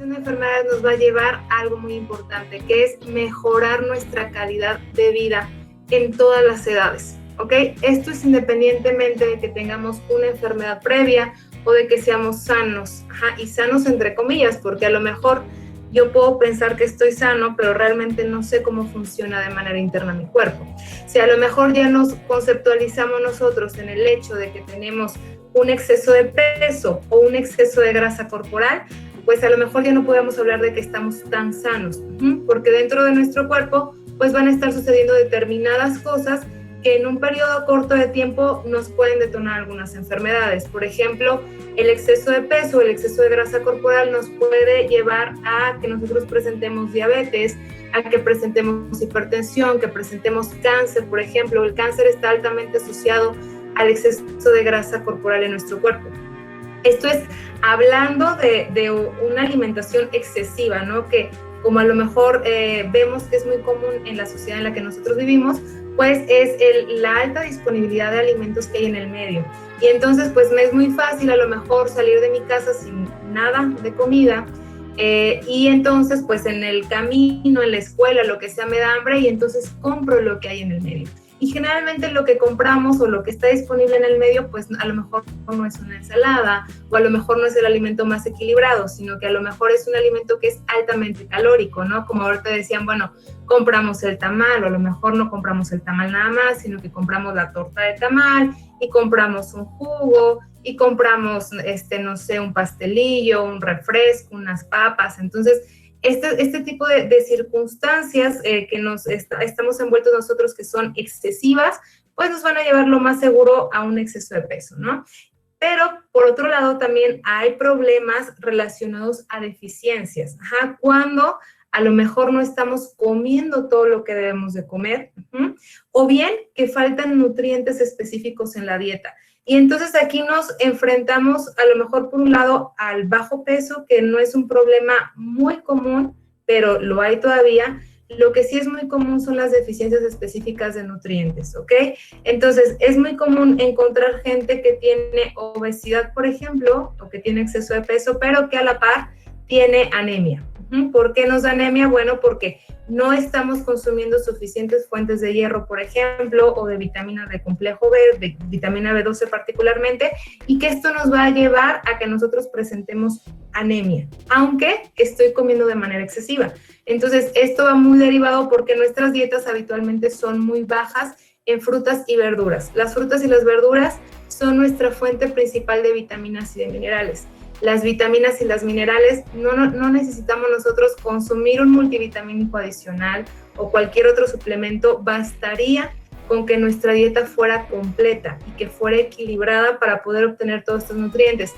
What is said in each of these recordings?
de enfermedades nos va a llevar a algo muy importante, que es mejorar nuestra calidad de vida en todas las edades, ¿ok? Esto es independientemente de que tengamos una enfermedad previa o de que seamos sanos, y sanos entre comillas, porque a lo mejor yo puedo pensar que estoy sano, pero realmente no sé cómo funciona de manera interna mi cuerpo. Si a lo mejor ya nos conceptualizamos nosotros en el hecho de que tenemos un exceso de peso o un exceso de grasa corporal, pues a lo mejor ya no podemos hablar de que estamos tan sanos, porque dentro de nuestro cuerpo pues van a estar sucediendo determinadas cosas que en un periodo corto de tiempo nos pueden detonar algunas enfermedades. Por ejemplo, el exceso de peso, el exceso de grasa corporal nos puede llevar a que nosotros presentemos diabetes, a que presentemos hipertensión, que presentemos cáncer, por ejemplo. El cáncer está altamente asociado al exceso de grasa corporal en nuestro cuerpo. Esto es hablando de una alimentación excesiva, ¿no? Que como a lo mejor vemos que es muy común en la sociedad en la que nosotros vivimos, pues es la alta disponibilidad de alimentos que hay en el medio. Y entonces pues me es muy fácil a lo mejor salir de mi casa sin nada de comida, y entonces pues en el camino, en la escuela, lo que sea, me da hambre y entonces compro lo que hay en el medio. Y generalmente lo que compramos o lo que está disponible en el medio, pues a lo mejor no es una ensalada o a lo mejor no es el alimento más equilibrado, sino que a lo mejor es un alimento que es altamente calórico, ¿no? Como ahorita decían, bueno, compramos el tamal o a lo mejor no compramos el tamal nada más, sino que compramos la torta de tamal y compramos un jugo y compramos, no sé, un pastelillo, un refresco, unas papas. Entonces, este tipo de circunstancias que estamos envueltos nosotros que son excesivas, pues nos van a llevar lo más seguro a un exceso de peso, ¿no? Pero, por otro lado, también hay problemas relacionados a deficiencias, cuando a lo mejor no estamos comiendo todo lo que debemos de comer, o bien que faltan nutrientes específicos en la dieta. Y entonces aquí nos enfrentamos a lo mejor por un lado al bajo peso, que no es un problema muy común, pero lo hay todavía. Lo que sí es muy común son las deficiencias específicas de nutrientes, ¿ok? Entonces es muy común encontrar gente que tiene obesidad, por ejemplo, o que tiene exceso de peso, pero que a la par tiene anemia. ¿Por qué nos da anemia? Bueno, porque no estamos consumiendo suficientes fuentes de hierro, por ejemplo, o de vitamina de complejo B, de vitamina B12 particularmente, y que esto nos va a llevar a que nosotros presentemos anemia, aunque estoy comiendo de manera excesiva. Entonces, esto va muy derivado porque nuestras dietas habitualmente son muy bajas en frutas y verduras. Las frutas y las verduras son nuestra fuente principal de vitaminas y de minerales. Las vitaminas y las minerales, no necesitamos nosotros consumir un multivitamínico adicional o cualquier otro suplemento, bastaría con que nuestra dieta fuera completa y que fuera equilibrada para poder obtener todos estos nutrientes.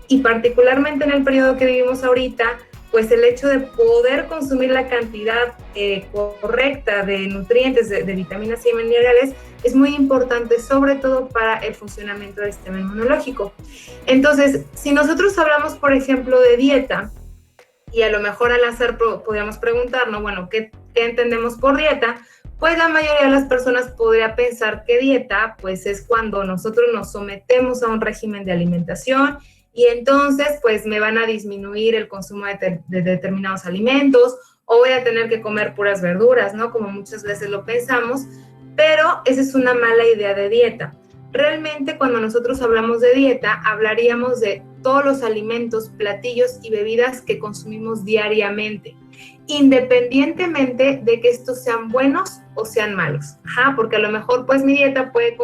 Y particularmente en el periodo que vivimos ahorita, pues el hecho de poder consumir la cantidad correcta de nutrientes, de vitaminas y minerales, es muy importante, sobre todo para el funcionamiento del sistema inmunológico. Entonces, si nosotros hablamos, por ejemplo, de dieta, y a lo mejor al hacer podríamos preguntarnos, bueno, ¿qué entendemos por dieta? Pues la mayoría de las personas podría pensar que dieta, pues es cuando nosotros nos sometemos a un régimen de alimentación y entonces, pues me van a disminuir el consumo de determinados alimentos o voy a tener que comer puras verduras, ¿no? Como muchas veces lo pensamos, pero esa es una mala idea de dieta. Realmente cuando nosotros hablamos de dieta, hablaríamos de todos los alimentos, platillos y bebidas que consumimos diariamente, independientemente de que estos sean buenos o sean malos. Porque a lo mejor pues mi dieta puede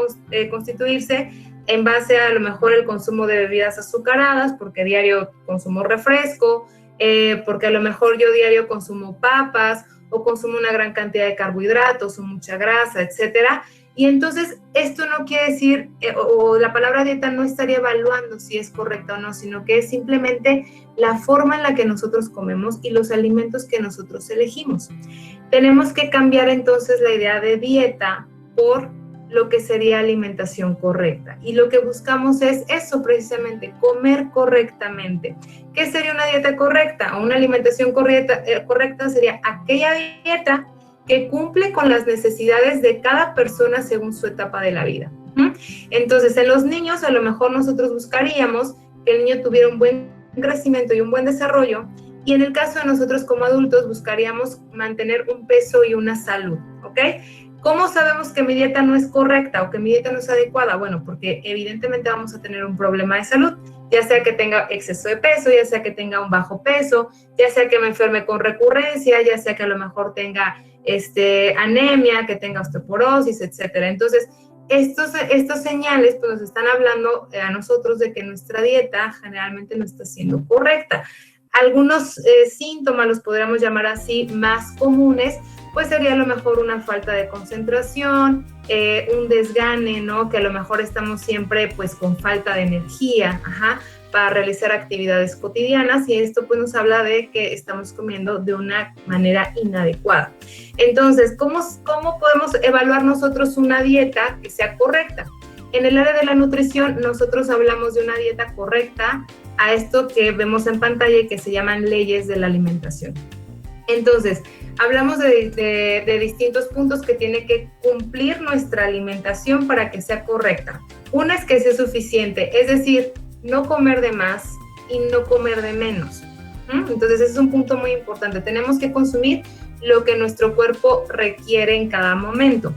constituirse en base a lo mejor el consumo de bebidas azucaradas, porque diario consumo refresco, porque a lo mejor yo diario consumo papas o consumo una gran cantidad de carbohidratos o mucha grasa, etcétera. Y entonces esto no quiere decir, o la palabra dieta no estaría evaluando si es correcta o no, sino que es simplemente la forma en la que nosotros comemos y los alimentos que nosotros elegimos. Tenemos que cambiar entonces la idea de dieta por lo que sería alimentación correcta. Y lo que buscamos es eso precisamente, comer correctamente. ¿Qué sería una dieta correcta? O una alimentación correcta sería aquella dieta que cumple con las necesidades de cada persona según su etapa de la vida. Entonces, en los niños a lo mejor nosotros buscaríamos que el niño tuviera un buen crecimiento y un buen desarrollo, Y en el caso de nosotros como adultos buscaríamos mantener un peso y una salud, ¿ok? ¿Cómo sabemos que mi dieta no es correcta o que mi dieta no es adecuada? Bueno, porque evidentemente vamos a tener un problema de salud, ya sea que tenga exceso de peso, ya sea que tenga un bajo peso, ya sea que me enferme con recurrencia, ya sea que a lo mejor tenga anemia, que tenga osteoporosis, etcétera. Entonces, estos señales pues, nos están hablando a nosotros de que nuestra dieta generalmente no está siendo correcta. Algunos síntomas, los podríamos llamar así, más comunes, pues sería a lo mejor una falta de concentración, un desgane, ¿no? Que a lo mejor estamos siempre pues con falta de energía, para realizar actividades cotidianas, y esto pues nos habla de que estamos comiendo de una manera inadecuada. Entonces, ¿cómo podemos evaluar nosotros una dieta que sea correcta? En el área de la nutrición, nosotros hablamos de una dieta correcta a esto que vemos en pantalla y que se llaman leyes de la alimentación. Entonces, hablamos de distintos puntos que tiene que cumplir nuestra alimentación para que sea correcta. Una es que sea suficiente, es decir, no comer de más y no comer de menos. Entonces, ese es un punto muy importante. Tenemos que consumir lo que nuestro cuerpo requiere en cada momento.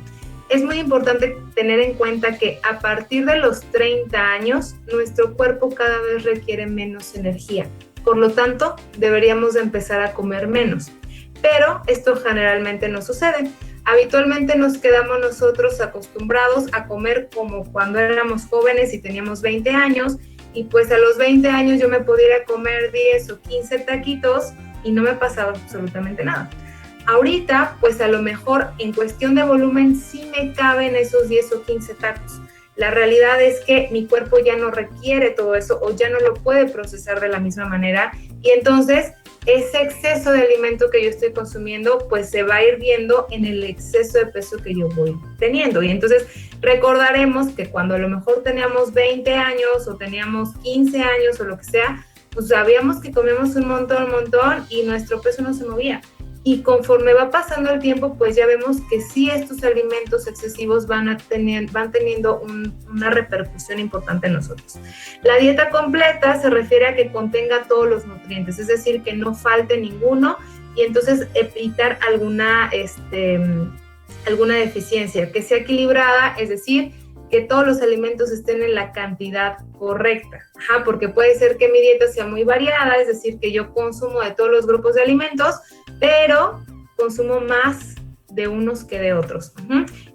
Es muy importante tener en cuenta que a partir de los 30 años, nuestro cuerpo cada vez requiere menos energía. Por lo tanto, deberíamos de empezar a comer menos. Pero esto generalmente no sucede. Habitualmente nos quedamos nosotros acostumbrados a comer como cuando éramos jóvenes y teníamos 20 años, y pues a los 20 años yo me pudiera comer 10 o 15 taquitos y no me pasaba absolutamente nada. Ahorita, pues a lo mejor en cuestión de volumen sí me caben esos 10 o 15 tacos. La realidad es que mi cuerpo ya no requiere todo eso o ya no lo puede procesar de la misma manera, y entonces ese exceso de alimento que yo estoy consumiendo pues se va a ir viendo en el exceso de peso que yo voy teniendo. Y entonces recordaremos que cuando a lo mejor teníamos 20 años o teníamos 15 años o lo que sea, pues sabíamos que comíamos un montón y nuestro peso no se movía. Y conforme va pasando el tiempo, pues ya vemos que sí, estos alimentos excesivos van teniendo una repercusión importante en nosotros. La dieta completa se refiere a que contenga todos los nutrientes, es decir, que no falte ninguno, y entonces evitar alguna deficiencia, que sea equilibrada, es decir, que todos los alimentos estén en la cantidad correcta, porque puede ser que mi dieta sea muy variada, es decir, que yo consumo de todos los grupos de alimentos, pero consumo más de unos que de otros.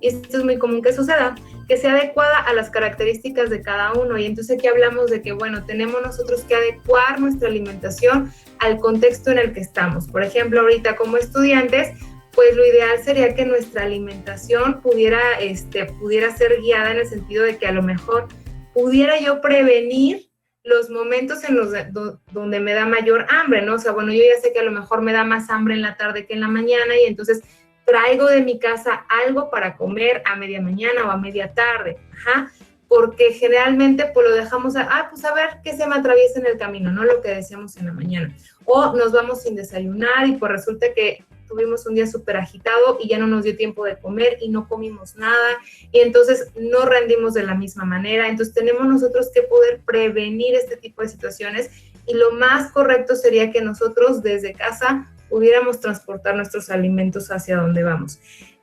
Y esto es muy común que suceda, que sea adecuada a las características de cada uno. Y entonces aquí hablamos de que, bueno, tenemos nosotros que adecuar nuestra alimentación al contexto en el que estamos. Por ejemplo, ahorita como estudiantes, pues lo ideal sería que nuestra alimentación pudiera ser guiada en el sentido de que a lo mejor pudiera yo prevenir los momentos en los donde me da mayor hambre, ¿no? O sea, bueno, yo ya sé que a lo mejor me da más hambre en la tarde que en la mañana, y entonces traigo de mi casa algo para comer a media mañana o a media tarde, porque generalmente pues lo dejamos pues a ver qué se me atraviesa en el camino, ¿no? Lo que decíamos en la mañana. O nos vamos sin desayunar y pues resulta que tuvimos un día súper agitado y ya no nos dio tiempo de comer y no comimos nada, y entonces no rendimos de la misma manera. Entonces tenemos nosotros que poder prevenir este tipo de situaciones, y lo más correcto sería que nosotros desde casa pudiéramos transportar nuestros alimentos hacia donde vamos.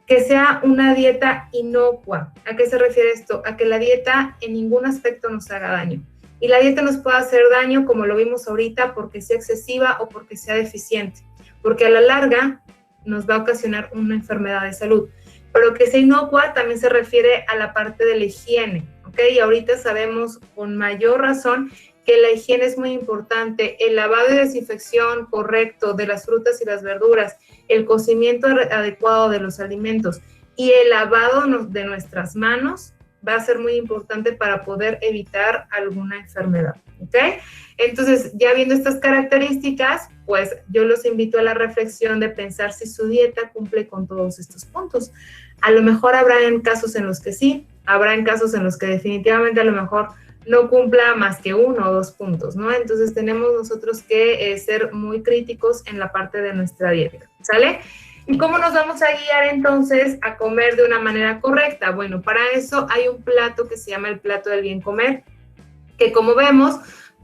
Que sea una dieta inocua. ¿A qué se refiere esto? A que la dieta en ningún aspecto nos haga daño. Y la dieta nos puede hacer daño, como lo vimos ahorita, porque sea excesiva o porque sea deficiente, porque a la larga nos va a ocasionar una enfermedad de salud. Pero que sea inocua también se refiere a la parte de la higiene, ¿ok? Y ahorita sabemos con mayor razón que la higiene es muy importante, el lavado y desinfección correcto de las frutas y las verduras, el cocimiento adecuado de los alimentos y el lavado de nuestras manos va a ser muy importante para poder evitar alguna enfermedad, ¿ok? Entonces, ya viendo estas características, pues yo los invito a la reflexión de pensar si su dieta cumple con todos estos puntos. A lo mejor habrá casos en los que sí, habrá casos en los que definitivamente a lo mejor no cumpla más que 1 o 2 puntos, ¿no? Entonces tenemos nosotros que ser muy críticos en la parte de nuestra dieta, ¿sale? ¿Y cómo nos vamos a guiar entonces a comer de una manera correcta? Bueno, para eso hay un plato que se llama el plato del bien comer, que como vemos,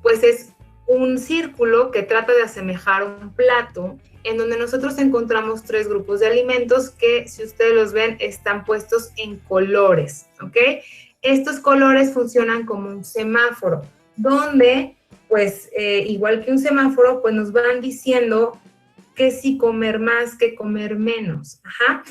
pues es un círculo que trata de asemejar un plato, en donde nosotros encontramos 3 grupos de alimentos que, si ustedes los ven, están puestos en colores, ¿ok? Estos colores funcionan como un semáforo, donde, pues, igual que un semáforo, pues nos van diciendo que si comer más, que comer menos. Ajá.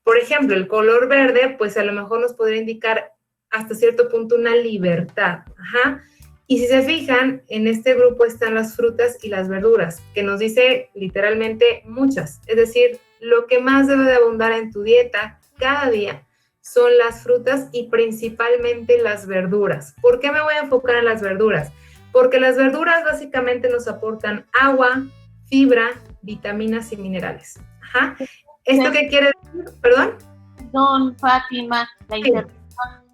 Por ejemplo, el color verde, pues a lo mejor nos podría indicar hasta cierto punto una libertad. Ajá. Y si se fijan, en este grupo están las frutas y las verduras, que nos dice literalmente muchas. Es decir, lo que más debe de abundar en tu dieta cada día son las frutas y principalmente las verduras. ¿Por qué me voy a enfocar en las verduras? Porque las verduras básicamente nos aportan agua, fibra, vitaminas y minerales. Ajá. ¿Esto qué quiere decir? ¿Perdón? Don Fátima, la interrupción.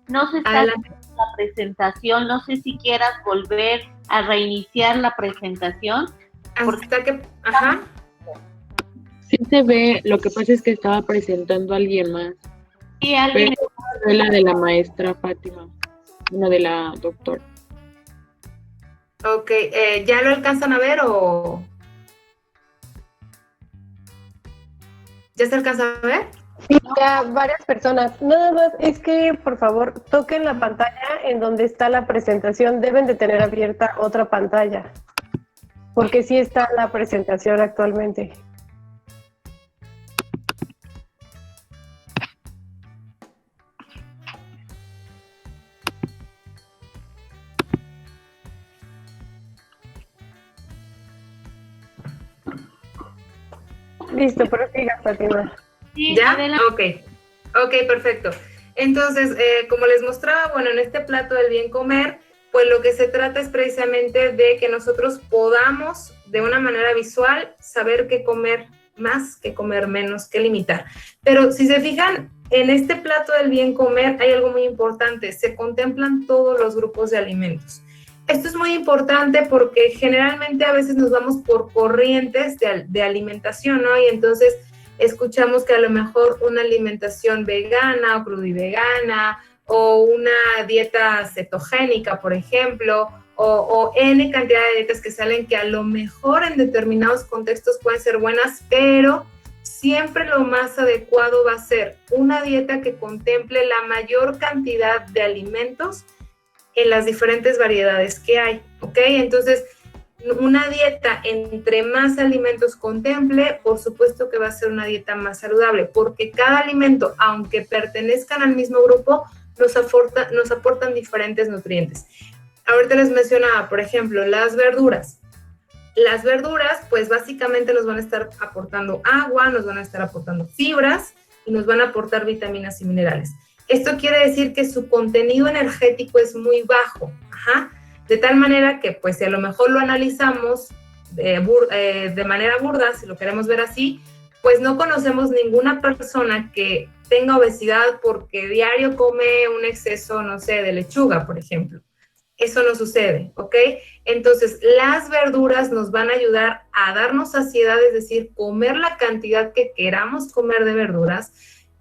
No se está Adelante. haciendo la presentación, no sé si quieras volver a reiniciar la presentación. Hasta que, ajá. Sí se ve, lo que pasa es que estaba presentando a alguien más. Sí, alguien. Fue la de la maestra Fátima, una de la doctora. Ok, ¿ya lo alcanzan a ver o...? ¿Ya se alcanza a ver? Sí, ya varias personas. Nada más es que, por favor, toquen la pantalla en donde está la presentación. Deben de tener abierta otra pantalla, porque sí está la presentación actualmente. Listo, prosiga, Fátima. Sí, ¿Ya? adelante. Ok, perfecto. Entonces, como les mostraba, bueno, en este plato del bien comer, pues lo que se trata es precisamente de que nosotros podamos, de una manera visual, saber qué comer más, qué comer menos, qué limitar. Pero si se fijan, en este plato del bien comer hay algo muy importante, se contemplan todos los grupos de alimentos. Esto es muy importante porque generalmente a veces nos vamos por corrientes de alimentación, ¿no? Y entonces escuchamos que a lo mejor una alimentación vegana o crudivegana o una dieta cetogénica, por ejemplo, o N cantidad de dietas que salen que a lo mejor en determinados contextos pueden ser buenas, pero siempre lo más adecuado va a ser una dieta que contemple la mayor cantidad de alimentos en las diferentes variedades que hay, ¿ok? Entonces, una dieta entre más alimentos contemple, por supuesto que va a ser una dieta más saludable, porque cada alimento, aunque pertenezcan al mismo grupo, nos aportan diferentes nutrientes. Ahorita les mencionaba, por ejemplo, las verduras. Las verduras, pues básicamente nos van a estar aportando agua, nos van a estar aportando fibras y nos van a aportar vitaminas y minerales. Esto quiere decir que su contenido energético es muy bajo, ajá, de tal manera que, pues, si a lo mejor lo analizamos de manera burda, si lo queremos ver así, pues no conocemos ninguna persona que tenga obesidad porque diario come un exceso, no sé, de lechuga, por ejemplo. Eso no sucede, ¿ok? Entonces, las verduras nos van a ayudar a darnos saciedad, es decir, comer la cantidad que queramos comer de verduras,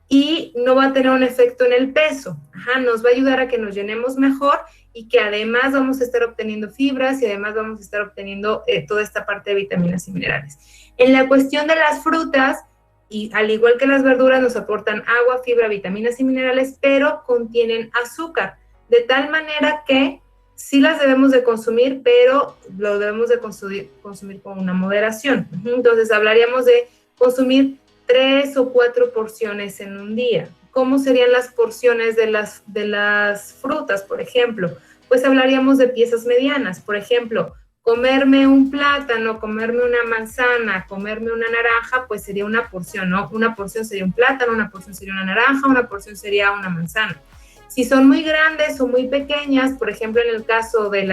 y no va a tener un efecto en el peso. Ajá, nos va a ayudar a que nos llenemos mejor y que además vamos a estar obteniendo fibras y además vamos a estar obteniendo toda esta parte de vitaminas y minerales. En la cuestión de las frutas, y al igual que las verduras, nos aportan agua, fibra, vitaminas y minerales, pero contienen azúcar, de tal manera que sí las debemos de consumir, pero lo debemos de consumir con una moderación. Entonces hablaríamos de consumir 3 o 4 porciones en un día. ¿Cómo serían las porciones de las frutas, por ejemplo? Pues hablaríamos de piezas medianas. Por ejemplo, comerme un plátano, comerme una manzana, comerme una naranja, pues sería una porción, ¿no? Una porción sería un plátano, una porción sería una naranja, una porción sería una manzana. Si son muy grandes o muy pequeñas, por ejemplo, en el caso de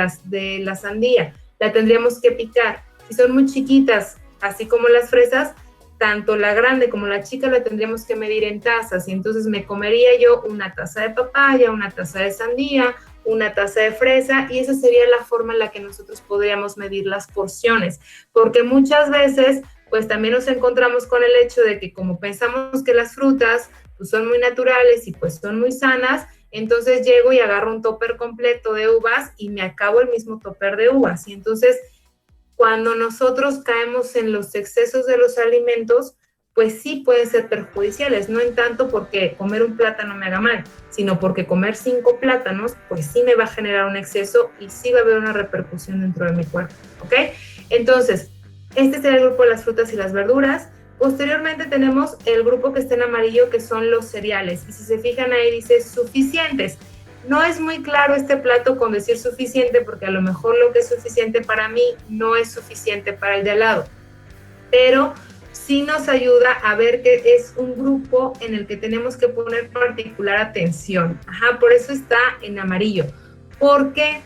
la sandía, la tendríamos que picar. Si son muy chiquitas, así como las fresas, tanto la grande como la chica la tendríamos que medir en tazas, y entonces me comería yo una taza de papaya, una taza de sandía, una taza de fresa, y esa sería la forma en la que nosotros podríamos medir las porciones, porque muchas veces pues también nos encontramos con el hecho de que como pensamos que las frutas pues son muy naturales y pues son muy sanas, entonces llego y agarro un topper completo de uvas y me acabo el mismo topper de uvas, y entonces cuando nosotros caemos en los excesos de los alimentos, pues sí pueden ser perjudiciales, no en tanto porque comer un plátano me haga mal, sino porque comer 5 plátanos, pues sí me va a generar un exceso y sí va a haber una repercusión dentro de mi cuerpo, ¿ok? Entonces, este sería el grupo de las frutas y las verduras. Posteriormente tenemos el grupo que está en amarillo, que son los cereales, y si se fijan ahí dice suficientes. No es muy claro este plato con decir suficiente, porque a lo mejor lo que es suficiente para mí no es suficiente para el de al lado, pero sí nos ayuda a ver que es un grupo en el que tenemos que poner particular atención. Ajá, por eso está en amarillo. ¿Por qué?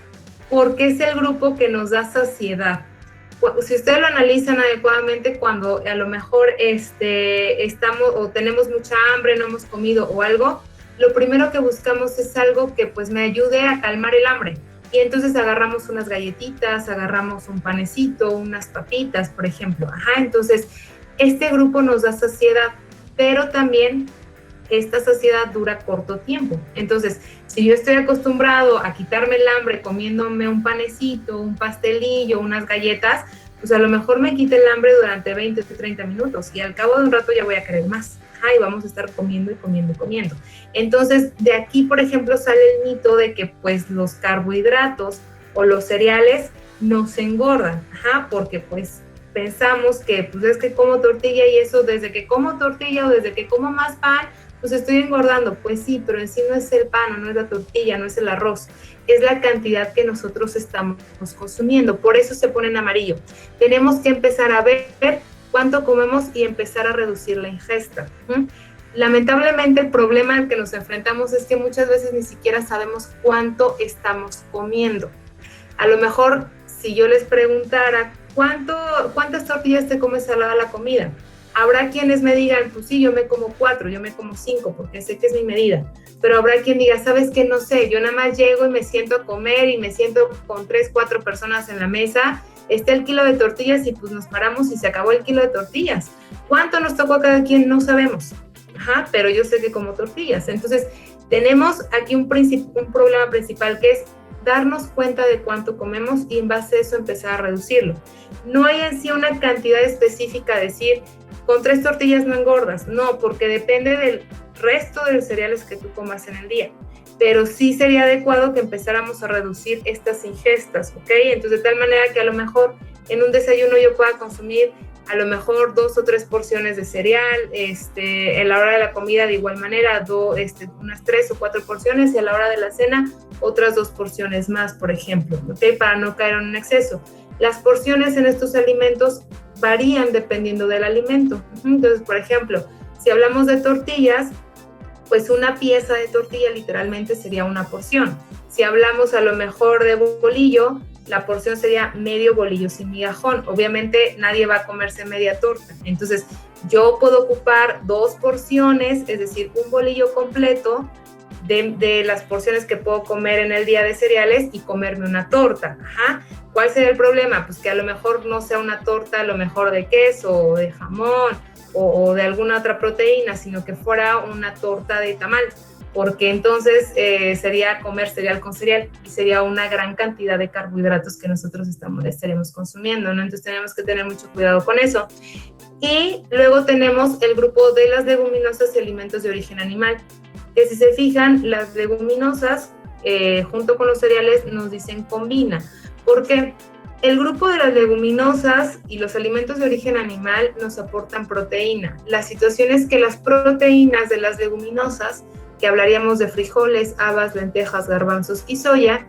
Porque es el grupo que nos da saciedad. Si ustedes lo analizan adecuadamente, cuando a lo mejor estamos o tenemos mucha hambre, no hemos comido o algo, lo primero que buscamos es algo que pues me ayude a calmar el hambre. Y entonces agarramos unas galletitas, agarramos un panecito, unas papitas, por ejemplo. Ajá, entonces este grupo nos da saciedad, pero también esta saciedad dura corto tiempo. Entonces, si yo estoy acostumbrado a quitarme el hambre comiéndome un panecito, un pastelillo, unas galletas, pues a lo mejor me quita el hambre durante 20 o 30 minutos y al cabo de un rato ya voy a querer más. Ajá, y vamos a estar comiendo y comiendo y comiendo. Entonces, de aquí, por ejemplo, sale el mito de que pues los carbohidratos o los cereales nos engordan. Ajá, porque pues pensamos que pues es que como tortilla y eso, desde que como tortilla o desde que como más pan, pues estoy engordando. Pues sí, pero en sí no es el pan, no es la tortilla, no es el arroz, es la cantidad que nosotros estamos consumiendo. Por eso se pone en amarillo. Tenemos que empezar a ver cuánto comemos y empezar a reducir la ingesta. Lamentablemente el problema al que nos enfrentamos es que muchas veces ni siquiera sabemos cuánto estamos comiendo. A lo mejor si yo les preguntara ¿cuántas tortillas te comes a la comida? Habrá quienes me digan, pues sí, yo me como 4, yo me como 5, porque sé que es mi medida. Pero habrá quien diga, ¿sabes qué? No sé, yo nada más llego y me siento a comer y me siento con 3, 4 personas en la mesa, está el kilo de tortillas y pues nos paramos y se acabó el kilo de tortillas. ¿Cuánto nos tocó a cada quien? No sabemos. Ajá, pero yo sé que como tortillas. Entonces, tenemos aquí un problema principal, que es darnos cuenta de cuánto comemos y en base a eso empezar a reducirlo. No hay en sí una cantidad específica, decir, con 3 tortillas no engordas, no, porque depende del resto de los cereales que tú comas en el día, pero sí sería adecuado que empezáramos a reducir estas ingestas, ¿ok? Entonces, de tal manera que a lo mejor en un desayuno yo pueda consumir a lo mejor 2 o 3 porciones de cereal, en la hora de la comida de igual manera, unas 3 o 4 porciones, y a la hora de la cena otras 2 porciones más, por ejemplo, ¿ok? Para no caer en un exceso. Las porciones en estos alimentos varían dependiendo del alimento. Entonces, por ejemplo, si hablamos de tortillas, pues una pieza de tortilla literalmente sería una porción. Si hablamos a lo mejor de bolillo, la porción sería medio bolillo sin migajón. Obviamente nadie va a comerse media torta. Entonces yo puedo ocupar 2 porciones, es decir, un bolillo completo de las porciones que puedo comer en el día de cereales y comerme una torta. Ajá. ¿Cuál sería el problema? Pues que a lo mejor no sea una torta a lo mejor de queso o de jamón o de alguna otra proteína, sino que fuera una torta de tamal, porque entonces sería comer cereal con cereal y sería una gran cantidad de carbohidratos que nosotros estaríamos consumiendo, ¿no? Entonces tenemos que tener mucho cuidado con eso. Y luego tenemos el grupo de las leguminosas y alimentos de origen animal, que si se fijan, las leguminosas junto con los cereales nos dicen combina, porque el grupo de las leguminosas y los alimentos de origen animal nos aportan proteína. La situación es que las proteínas de las leguminosas, que hablaríamos de frijoles, habas, lentejas, garbanzos y soya,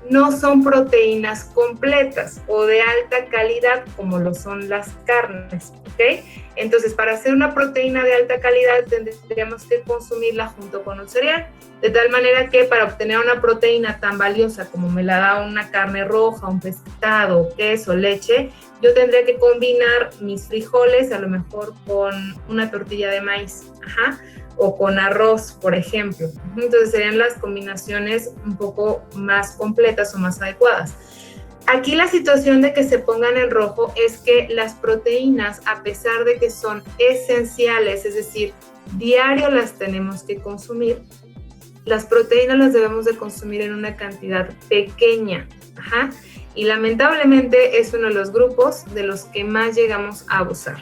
no son proteínas completas o de alta calidad como lo son las carnes, ¿ok? Entonces, para hacer una proteína de alta calidad tendríamos que consumirla junto con un cereal, de tal manera que para obtener una proteína tan valiosa como me la da una carne roja, un pescado, queso, leche, yo tendría que combinar mis frijoles a lo mejor con una tortilla de maíz, ajá, o con arroz, por ejemplo. Entonces serían las combinaciones un poco más completas o más adecuadas. Aquí la situación de que se pongan en rojo es que las proteínas, a pesar de que son esenciales, es decir, diario las tenemos que consumir, las proteínas las debemos de consumir en una cantidad pequeña. Ajá. Y lamentablemente es uno de los grupos de los que más llegamos a abusar.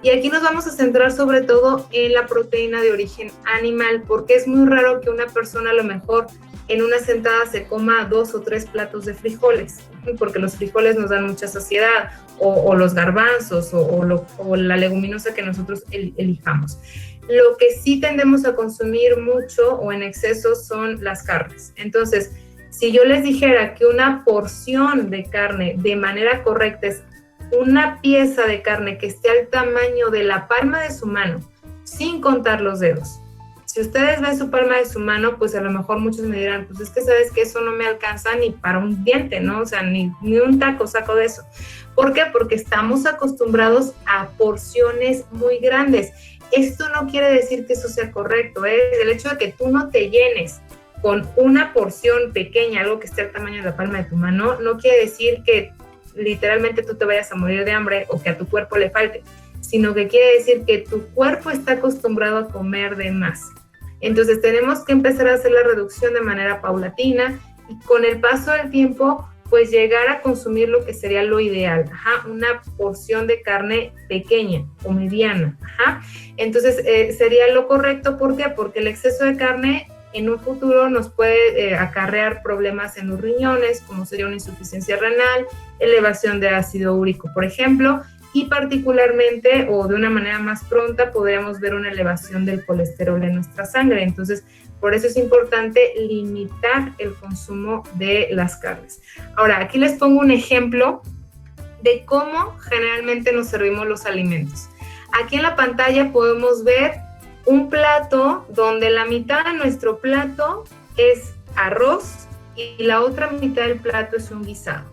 Y aquí nos vamos a centrar sobre todo en la proteína de origen animal, porque es muy raro que una persona a lo mejor en una sentada se coma 2 o 3 platos de frijoles, porque los frijoles nos dan mucha saciedad, o los garbanzos, o la leguminosa que nosotros elijamos. Lo que sí tendemos a consumir mucho o en exceso son las carnes. Entonces, si yo les dijera que una porción de carne de manera correcta es una pieza de carne que esté al tamaño de la palma de su mano, sin contar los dedos. Si ustedes ven su palma de su mano, pues a lo mejor muchos me dirán, pues es que sabes que eso no me alcanza ni para un diente, ¿no? O sea, ni un taco saco de eso. ¿Por qué? Porque estamos acostumbrados a porciones muy grandes. Esto no quiere decir que eso sea correcto, ¿eh? El hecho de que tú no te llenes con una porción pequeña, algo que esté al tamaño de la palma de tu mano, no quiere decir que literalmente tú te vayas a morir de hambre o que a tu cuerpo le falte, sino que quiere decir que tu cuerpo está acostumbrado a comer de más. Entonces tenemos que empezar a hacer la reducción de manera paulatina y con el paso del tiempo pues llegar a consumir lo que sería lo ideal, una porción de carne pequeña o mediana. Entonces sería lo correcto. ¿Por qué? Porque el exceso de carne en un futuro nos puede acarrear problemas en los riñones, como sería una insuficiencia renal, elevación de ácido úrico, por ejemplo, y particularmente o de una manera más pronta podríamos ver una elevación del colesterol en nuestra sangre. Entonces, por eso es importante limitar el consumo de las carnes. Ahora, aquí les pongo un ejemplo de cómo generalmente nos servimos los alimentos. Aquí en la pantalla podemos ver un plato donde la mitad de nuestro plato es arroz y la otra mitad del plato es un guisado.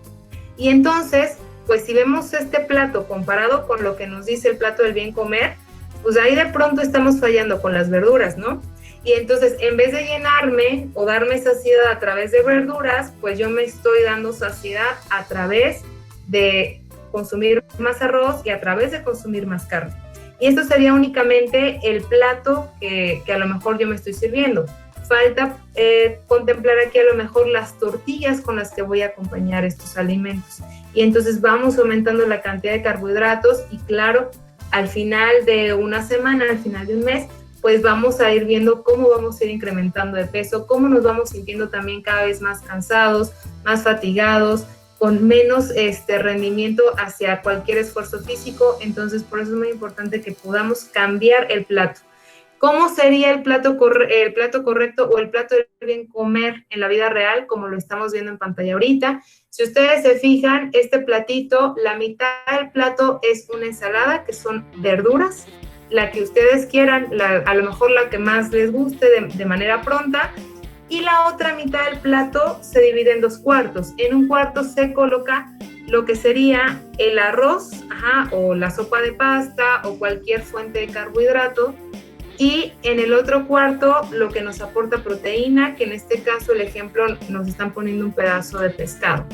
Y entonces, pues si vemos este plato comparado con lo que nos dice el plato del bien comer, pues ahí de pronto estamos fallando con las verduras, ¿no? Y entonces, en vez de llenarme o darme saciedad a través de verduras, pues yo me estoy dando saciedad a través de consumir más arroz y a través de consumir más carne. Y esto sería únicamente el plato que a lo mejor yo me estoy sirviendo. Falta contemplar aquí a lo mejor las tortillas con las que voy a acompañar estos alimentos. Y entonces vamos aumentando la cantidad de carbohidratos y claro, al final de una semana, al final de un mes, pues vamos a ir viendo cómo vamos a ir incrementando de peso, cómo nos vamos sintiendo también cada vez más cansados, más fatigados, con menos rendimiento hacia cualquier esfuerzo físico. Entonces, por eso es muy importante que podamos cambiar el plato. ¿Cómo sería el plato correcto o el plato del bien comer en la vida real, como lo estamos viendo en pantalla ahorita? Si ustedes se fijan, este platito, la mitad del plato es una ensalada, que son verduras, la que ustedes quieran, a lo mejor la que más les guste de manera pronta, y la otra mitad del plato se divide en 2 cuartos. En un cuarto se coloca lo que sería el arroz, o la sopa de pasta, o cualquier fuente de carbohidrato, y en el otro cuarto lo que nos aporta proteína, que en este caso el ejemplo nos están poniendo un pedazo de pescado.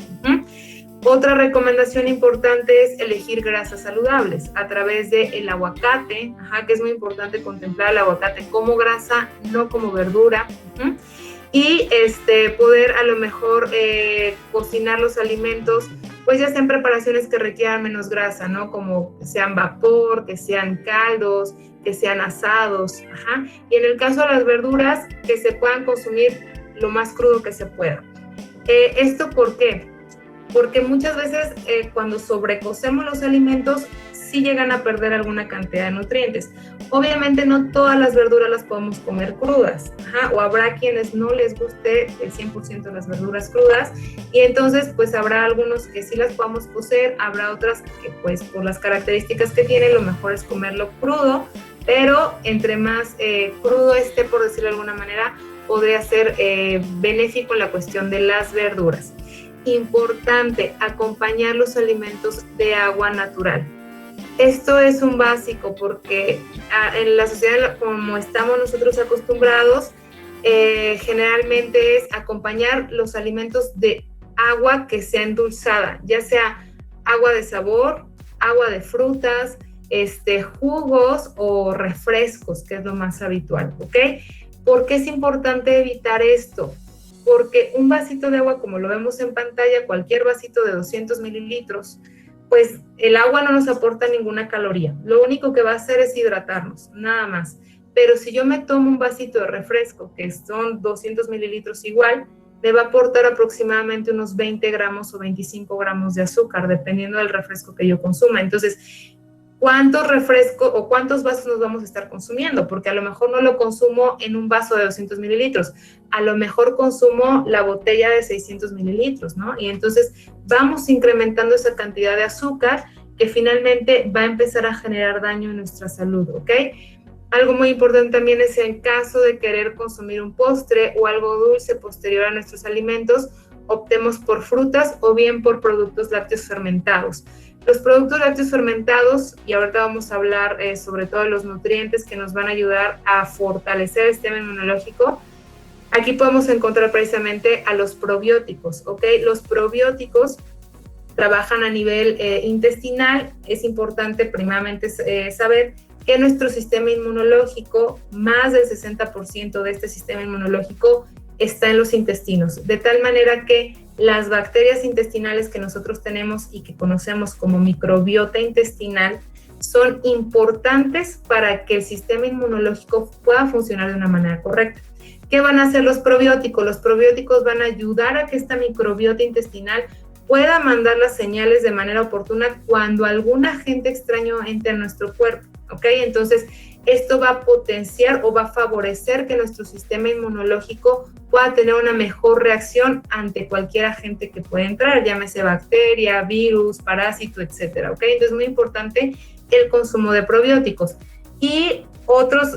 Otra recomendación importante es elegir grasas saludables a través del aguacate, que es muy importante contemplar el aguacate como grasa, no como verdura. Y poder a lo mejor cocinar los alimentos, pues ya sean preparaciones que requieran menos grasa, ¿no? Como que sean vapor, que sean caldos, que sean asados, Y en el caso de las verduras, que se puedan consumir lo más crudo que se pueda. ¿Esto por qué? Porque muchas veces cuando sobrecocemos los alimentos, sí llegan a perder alguna cantidad de nutrientes. Obviamente no todas las verduras las podemos comer crudas, o habrá quienes no les guste el 100% de las verduras crudas, y entonces pues habrá algunos que sí las podamos cocer, habrá otras que pues por las características que tienen, lo mejor es comerlo crudo, pero entre más crudo esté, por decirlo de alguna manera, podría ser benéfico en la cuestión de las verduras. Importante, acompañar los alimentos de agua natural. Esto es un básico porque en la sociedad como estamos nosotros acostumbrados, generalmente es acompañar los alimentos de agua que sea endulzada, ya sea agua de sabor, agua de frutas, jugos o refrescos, que es lo más habitual, ¿ok? ¿Por qué es importante evitar esto? porque un vasito de agua, como lo vemos en pantalla, cualquier vasito de 200 mililitros, pues el agua no nos aporta ninguna caloría. Lo único que va a hacer es hidratarnos, nada más. Pero si yo me tomo un vasito de refresco, que son 200 mililitros igual, me va a aportar aproximadamente unos 20 gramos o 25 gramos de azúcar, dependiendo del refresco que yo consuma. Entonces, ¿cuántos refrescos o cuántos vasos nos vamos a estar consumiendo? Porque a lo mejor no lo consumo en un vaso de 200 mililitros, a lo mejor consumo la botella de 600 mililitros, ¿no? Y entonces vamos incrementando esa cantidad de azúcar que finalmente va a empezar a generar daño en nuestra salud, ¿ok? Algo muy importante también es en caso de querer consumir un postre o algo dulce posterior a nuestros alimentos, optemos por frutas o bien por productos lácteos fermentados. Los productos lácteos fermentados, y ahorita vamos a hablar sobre todo de los nutrientes que nos van a ayudar a fortalecer el sistema inmunológico. Aquí podemos encontrar precisamente a los probióticos, ¿ok? Los probióticos trabajan a nivel intestinal. Es importante primeramente saber que nuestro sistema inmunológico, más del 60% de este sistema inmunológico está en los intestinos, de tal manera que las bacterias intestinales que nosotros tenemos y que conocemos como microbiota intestinal son importantes para que el sistema inmunológico pueda funcionar de una manera correcta. ¿Qué van a hacer los probióticos? Los probióticos van a ayudar a que esta microbiota intestinal pueda mandar las señales de manera oportuna cuando algún agente extraño entre a nuestro cuerpo, ¿ok? Entonces, esto va a potenciar o va a favorecer que nuestro sistema inmunológico pueda tener una mejor reacción ante cualquier agente que pueda entrar, llámese bacteria, virus, parásito, etcétera, ¿ok? Entonces, es muy importante el consumo de probióticos. Y otros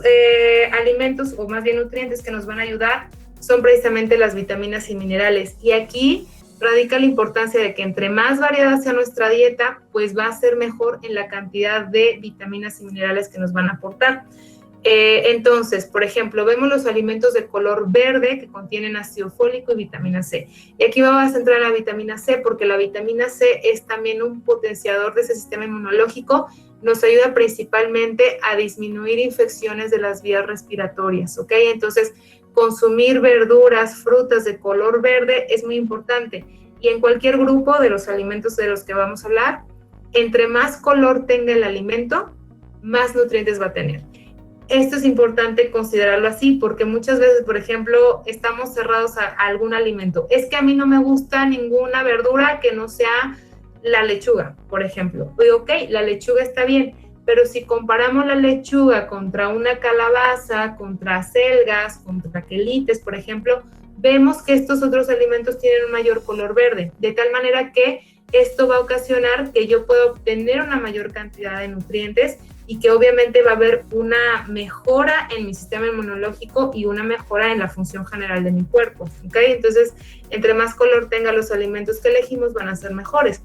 alimentos, o más bien nutrientes que nos van a ayudar, son precisamente las vitaminas y minerales. Y aquí radica la importancia de que entre más variada sea nuestra dieta, pues va a ser mejor en la cantidad de vitaminas y minerales que nos van a aportar. Entonces, por ejemplo, vemos los alimentos de color verde que contienen ácido fólico y vitamina C. Y aquí vamos a centrar en la vitamina C porque la vitamina C es también un potenciador de ese sistema inmunológico. Nos ayuda principalmente a disminuir infecciones de las vías respiratorias, ¿ok? Entonces, consumir verduras, frutas de color verde es muy importante. Y en cualquier grupo de los alimentos de los que vamos a hablar, entre más color tenga el alimento, más nutrientes va a tener. Esto es importante considerarlo así, porque muchas veces, por ejemplo, estamos cerrados a algún alimento. Es que a mí no me gusta ninguna verdura que no sea la lechuga, por ejemplo. Oye, ok, la lechuga está bien, pero si comparamos la lechuga contra una calabaza, contra acelgas, contra quelites, por ejemplo, vemos que estos otros alimentos tienen un mayor color verde, de tal manera que esto va a ocasionar que yo pueda obtener una mayor cantidad de nutrientes y que obviamente va a haber una mejora en mi sistema inmunológico y una mejora en la función general de mi cuerpo, ¿ok? Entonces, entre más color tengan los alimentos que elegimos, van a ser mejores.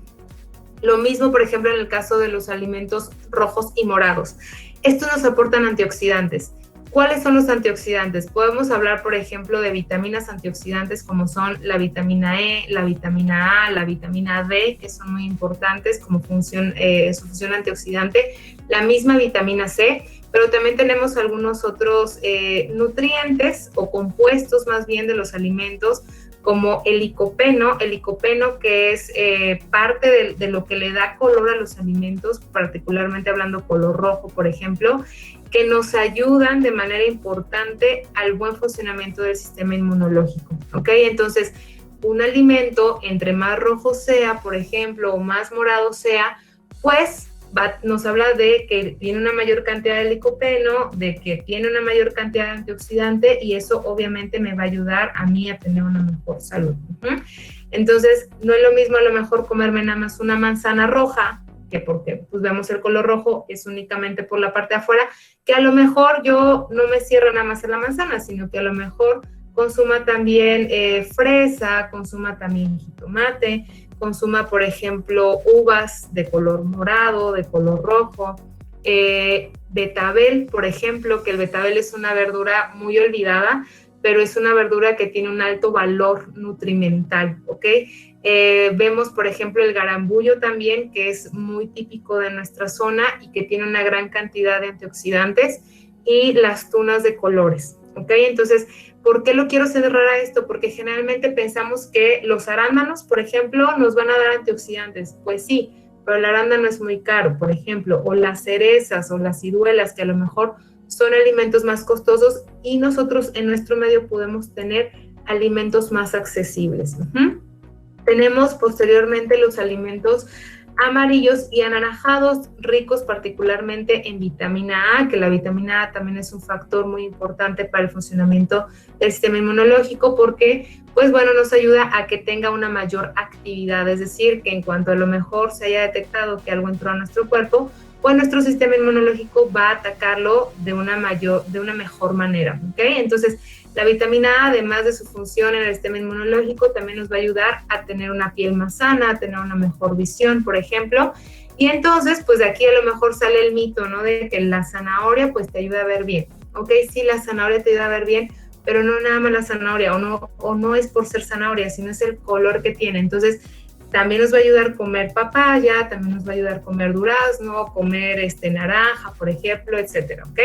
Lo mismo, por ejemplo, en el caso de los alimentos rojos y morados. Estos nos aportan antioxidantes. ¿Cuáles son los antioxidantes? Podemos hablar, por ejemplo, de vitaminas antioxidantes como son la vitamina E, la vitamina A, la vitamina D, que son muy importantes como su función antioxidante, la misma vitamina C, pero también tenemos algunos otros nutrientes o compuestos más bien de los alimentos, como el licopeno que es parte de lo que le da color a los alimentos, particularmente hablando color rojo, por ejemplo, que nos ayudan de manera importante al buen funcionamiento del sistema inmunológico, ¿ok? Entonces, un alimento, entre más rojo sea, por ejemplo, o más morado sea, pues nos habla de que tiene una mayor cantidad de licopeno, de que tiene una mayor cantidad de antioxidante, y eso obviamente me va a ayudar a mí a tener una mejor salud. Entonces, no es lo mismo a lo mejor comerme nada más una manzana roja, que porque pues vemos el color rojo es únicamente por la parte de afuera, que a lo mejor yo no me cierro nada más en la manzana, sino que a lo mejor consuma también fresa, consuma también jitomate, consuma, por ejemplo, uvas de color morado, de color rojo, betabel, por ejemplo, que el betabel es una verdura muy olvidada, pero es una verdura que tiene un alto valor nutrimental, ¿ok? Vemos, por ejemplo, el garambullo también, que es muy típico de nuestra zona y que tiene una gran cantidad de antioxidantes, y las tunas de colores, ¿ok? Entonces, ¿Por qué lo quiero cerrar a esto? Porque generalmente pensamos que los arándanos, por ejemplo, nos van a dar antioxidantes. Pues sí, pero el arándano es muy caro, por ejemplo, o las cerezas o las ciruelas, que a lo mejor son alimentos más costosos y nosotros en nuestro medio podemos tener alimentos más accesibles. Tenemos posteriormente los alimentos amarillos y anaranjados, ricos particularmente en vitamina A, que la vitamina A también es un factor muy importante para el funcionamiento del sistema inmunológico porque, pues bueno, nos ayuda a que tenga una mayor actividad, es decir, que en cuanto a lo mejor se haya detectado que algo entró a nuestro cuerpo, pues nuestro sistema inmunológico va a atacarlo de una mejor manera, ¿ok? Entonces, la vitamina A, además de su función en el sistema inmunológico, también nos va a ayudar a tener una piel más sana, a tener una mejor visión, por ejemplo. Y entonces, pues de aquí a lo mejor sale el mito, ¿no? De que la zanahoria, pues te ayuda a ver bien. ¿Ok? Sí, la zanahoria te ayuda a ver bien, pero no nada más la zanahoria, o no es por ser zanahoria, sino es el color que tiene. Entonces, también nos va a ayudar a comer papaya, también nos va a ayudar a comer durazno, comer naranja, por ejemplo, etcétera, ¿ok?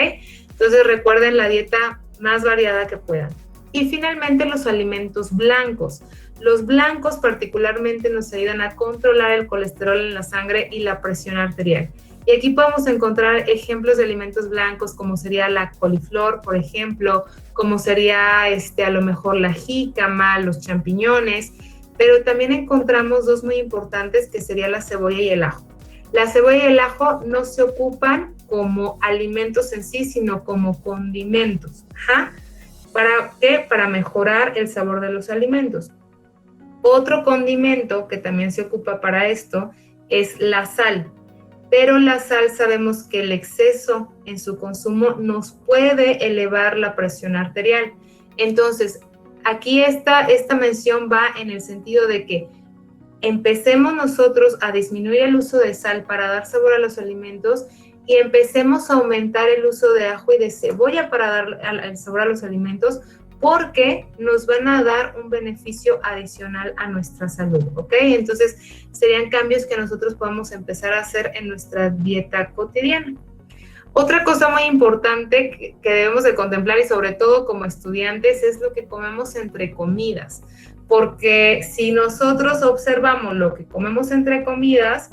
Entonces, recuerden la dieta más variada que puedan. Y finalmente los alimentos blancos. Los blancos particularmente nos ayudan a controlar el colesterol en la sangre y la presión arterial. Y aquí podemos encontrar ejemplos de alimentos blancos como sería la coliflor, por ejemplo, como sería a lo mejor la jícama, los champiñones, pero también encontramos dos muy importantes que sería la cebolla y el ajo. La cebolla y el ajo no se ocupan como alimentos en sí, sino como condimentos. ¿Para qué? Para mejorar el sabor de los alimentos. Otro condimento que también se ocupa para esto es la sal. Pero la sal sabemos que el exceso en su consumo nos puede elevar la presión arterial. Entonces, aquí esta mención va en el sentido de que empecemos nosotros a disminuir el uso de sal para dar sabor a los alimentos y empecemos a aumentar el uso de ajo y de cebolla para dar el sabor a los alimentos porque nos van a dar un beneficio adicional a nuestra salud, ¿ok? Entonces, serían cambios que nosotros podemos empezar a hacer en nuestra dieta cotidiana. Otra cosa muy importante que debemos de contemplar y sobre todo como estudiantes es lo que comemos entre comidas, porque si nosotros observamos lo que comemos entre comidas,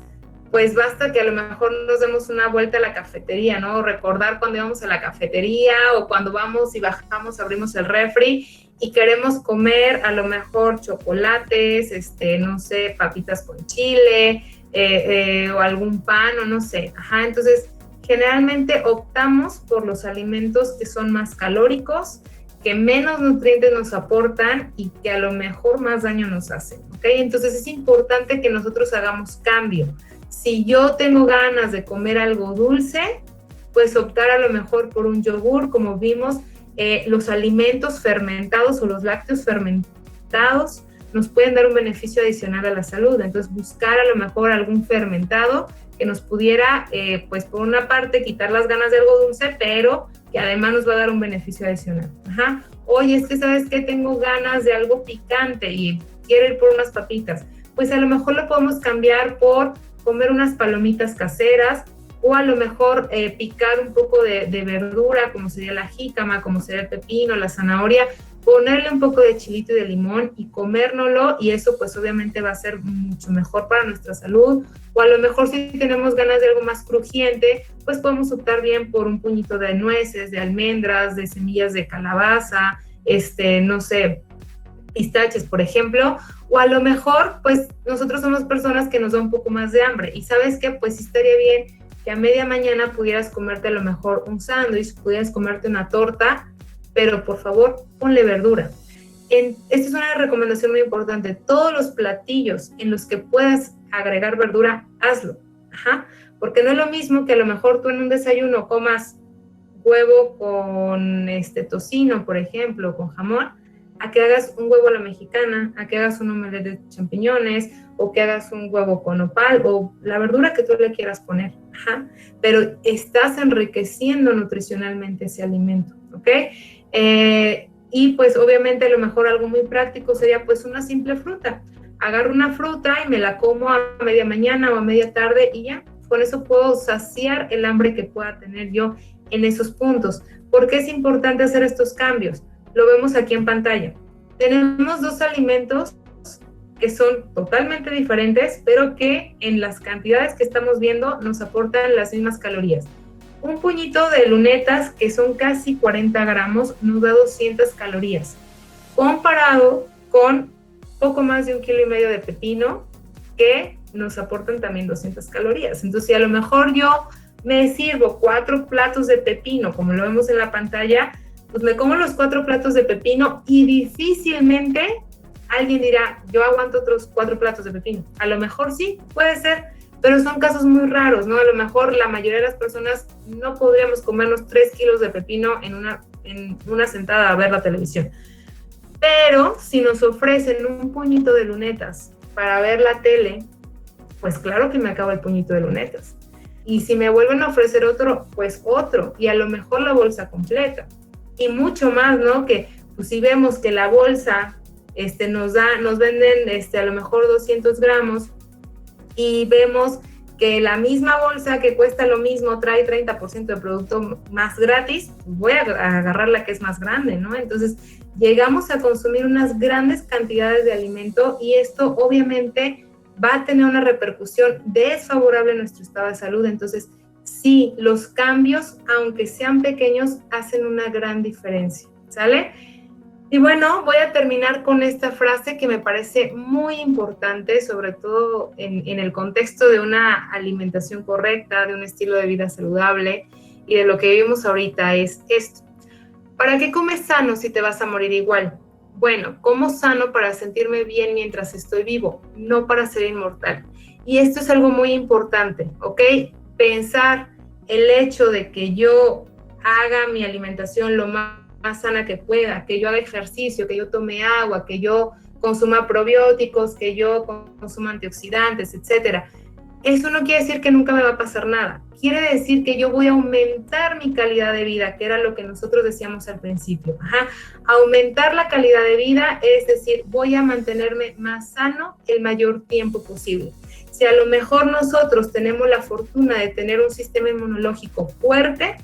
pues basta que a lo mejor nos demos una vuelta a la cafetería, ¿no? Recordar cuando íbamos a la cafetería o cuando vamos y bajamos, abrimos el refri y queremos comer a lo mejor chocolates, no sé, papitas con chile o algún pan o no sé. Entonces, generalmente optamos por los alimentos que son más calóricos, que menos nutrientes nos aportan y que a lo mejor más daño nos hacen, ¿ok? Entonces es importante que nosotros hagamos cambio. Si yo tengo ganas de comer algo dulce, pues optar a lo mejor por un yogur, como vimos, los alimentos fermentados o los lácteos fermentados nos pueden dar un beneficio adicional a la salud. Entonces buscar a lo mejor algún fermentado que nos pudiera, pues por una parte, quitar las ganas de algo dulce, pero que además nos va a dar un beneficio adicional. Oye, es que ¿sabes qué? Tengo ganas de algo picante y quiero ir por unas papitas. Pues a lo mejor lo podemos cambiar por comer unas palomitas caseras o a lo mejor picar un poco de verdura, como sería la jícama, como sería el pepino, la zanahoria, ponerle un poco de chilito y de limón y comérnoslo, y eso pues obviamente va a ser mucho mejor para nuestra salud. O a lo mejor si tenemos ganas de algo más crujiente, pues podemos optar bien por un puñito de nueces, de almendras, de semillas de calabaza, no sé, pistaches, por ejemplo. O a lo mejor, pues nosotros somos personas que nos da un poco más de hambre y ¿sabes qué? Pues sí estaría bien que a media mañana pudieras comerte a lo mejor un sándwich, pudieras comerte una torta, pero por favor, ponle verdura. Esta es una recomendación muy importante. Todos los platillos en los que puedas agregar verdura, hazlo. Porque no es lo mismo que a lo mejor tú en un desayuno comas huevo con tocino, por ejemplo, con jamón, a que hagas un huevo a la mexicana, a que hagas un omelette de champiñones, o que hagas un huevo con nopal, o la verdura que tú le quieras poner. Pero estás enriqueciendo nutricionalmente ese alimento, ¿ok? Y pues obviamente a lo mejor algo muy práctico sería pues una simple fruta. Agarro una fruta y me la como a media mañana o a media tarde y ya, con eso puedo saciar el hambre que pueda tener yo en esos puntos. ¿Por qué es importante hacer estos cambios? lo vemos aquí en pantalla. Tenemos dos alimentos que son totalmente diferentes, pero que en las cantidades que estamos viendo nos aportan las mismas calorías. Un puñito de lunetas, que son casi 40 gramos, nos da 200 calorías, comparado con poco más de 1,5 kilos de pepino, que nos aportan también 200 calorías. Entonces, si a lo mejor yo me sirvo 4 platos de pepino, como lo vemos en la pantalla, pues me como los 4 platos de pepino y difícilmente alguien dirá, yo aguanto otros 4 platos de pepino. A lo mejor sí, puede ser, pero son casos muy raros, ¿no? A lo mejor la mayoría de las personas no podríamos comernos 3 kilos de pepino en una sentada a ver la televisión. Pero si nos ofrecen un puñito de lunetas para ver la tele, pues claro que me acabo el puñito de lunetas. Y si me vuelven a ofrecer otro, pues otro, y a lo mejor la bolsa completa. Y mucho más, ¿no? Que pues si vemos que la bolsa nos venden a lo mejor 200 gramos y vemos que la misma bolsa que cuesta lo mismo trae 30% de producto más gratis, pues voy a agarrar la que es más grande, ¿no? Entonces llegamos a consumir unas grandes cantidades de alimento y esto obviamente va a tener una repercusión desfavorable en nuestro estado de salud. Entonces sí, los cambios, aunque sean pequeños, hacen una gran diferencia, ¿sale? Y bueno, voy a terminar con esta frase que me parece muy importante, sobre todo en el contexto de una alimentación correcta, de un estilo de vida saludable y de lo que vivimos ahorita, es esto. ¿Para qué comes sano si te vas a morir igual? Bueno, como sano para sentirme bien mientras estoy vivo, no para ser inmortal. Y esto es algo muy importante, ¿ok? Pensar el hecho de que yo haga mi alimentación lo más sana que pueda, que yo haga ejercicio, que yo tome agua, que yo consuma probióticos, que yo consuma antioxidantes, etcétera. Eso no quiere decir que nunca me va a pasar nada. Quiere decir que yo voy a aumentar mi calidad de vida, que era lo que nosotros decíamos al principio. Aumentar la calidad de vida, es decir, voy a mantenerme más sano el mayor tiempo posible. Si a lo mejor nosotros tenemos la fortuna de tener un sistema inmunológico fuerte,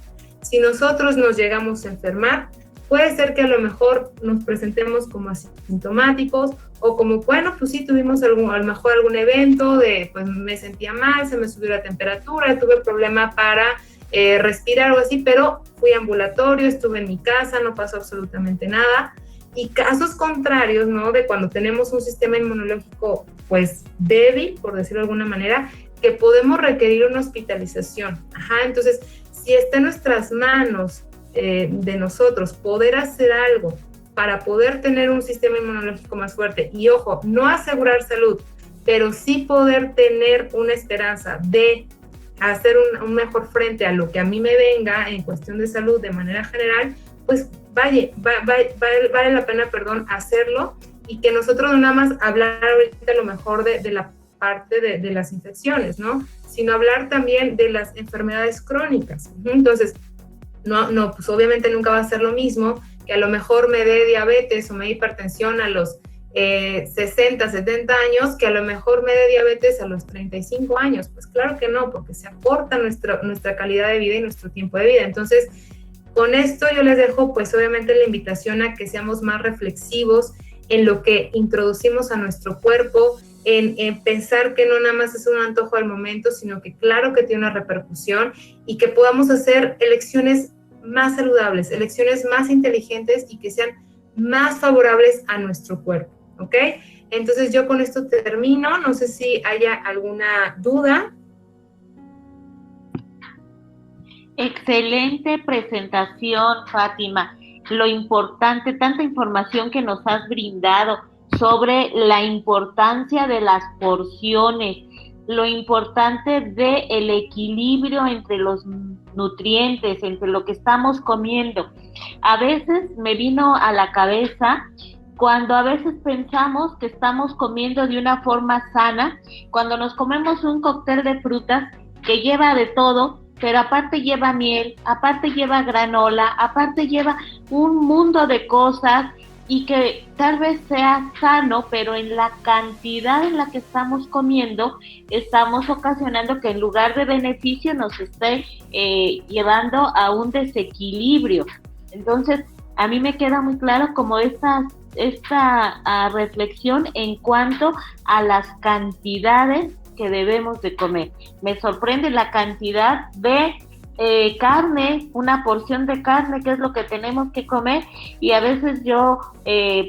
si nosotros nos llegamos a enfermar, puede ser que a lo mejor nos presentemos como asintomáticos o como, bueno, pues sí, tuvimos a lo mejor algún evento de, pues me sentía mal, se me subió la temperatura, tuve problema para respirar o así, pero fui ambulatorio, estuve en mi casa, no pasó absolutamente nada. Y casos contrarios, ¿no? De cuando tenemos un sistema inmunológico, pues débil, por decirlo de alguna manera, que podemos requerir una hospitalización. Entonces, si está en nuestras manos de nosotros poder hacer algo para poder tener un sistema inmunológico más fuerte, y ojo, no asegurar salud, pero sí poder tener una esperanza de hacer un mejor frente a lo que a mí me venga en cuestión de salud de manera general, pues vale la pena, hacerlo, y que nosotros no nada más hablar ahorita a lo mejor de la parte de las infecciones, ¿no? Sino hablar también de las enfermedades crónicas. Entonces, no, pues obviamente nunca va a ser lo mismo que a lo mejor me dé diabetes o me dé hipertensión a los 60, 70 años, que a lo mejor me dé diabetes a los 35 años. Pues claro que no, porque se acorta nuestra calidad de vida y nuestro tiempo de vida. Entonces, con esto yo les dejo, pues obviamente la invitación a que seamos más reflexivos en lo que introducimos a nuestro cuerpo, en pensar que no nada más es un antojo al momento, sino que claro que tiene una repercusión, y que podamos hacer elecciones más saludables, elecciones más inteligentes y que sean más favorables a nuestro cuerpo, ¿ok? Entonces yo con esto termino, no sé si haya alguna duda. Excelente presentación, Fátima. Lo importante, tanta información que nos has brindado sobre la importancia de las porciones, lo importante del equilibrio entre los nutrientes, entre lo que estamos comiendo. A veces me vino a la cabeza cuando a veces pensamos que estamos comiendo de una forma sana, cuando nos comemos un cóctel de frutas que lleva de todo, pero aparte lleva miel, aparte lleva granola, aparte lleva un mundo de cosas, y que tal vez sea sano, pero en la cantidad en la que estamos comiendo, estamos ocasionando que en lugar de beneficio nos esté llevando a un desequilibrio. Entonces, a mí me queda muy claro como esta reflexión en cuanto a las cantidades que debemos de comer. Me sorprende la cantidad de carne, una porción de carne, que es lo que tenemos que comer, y a veces yo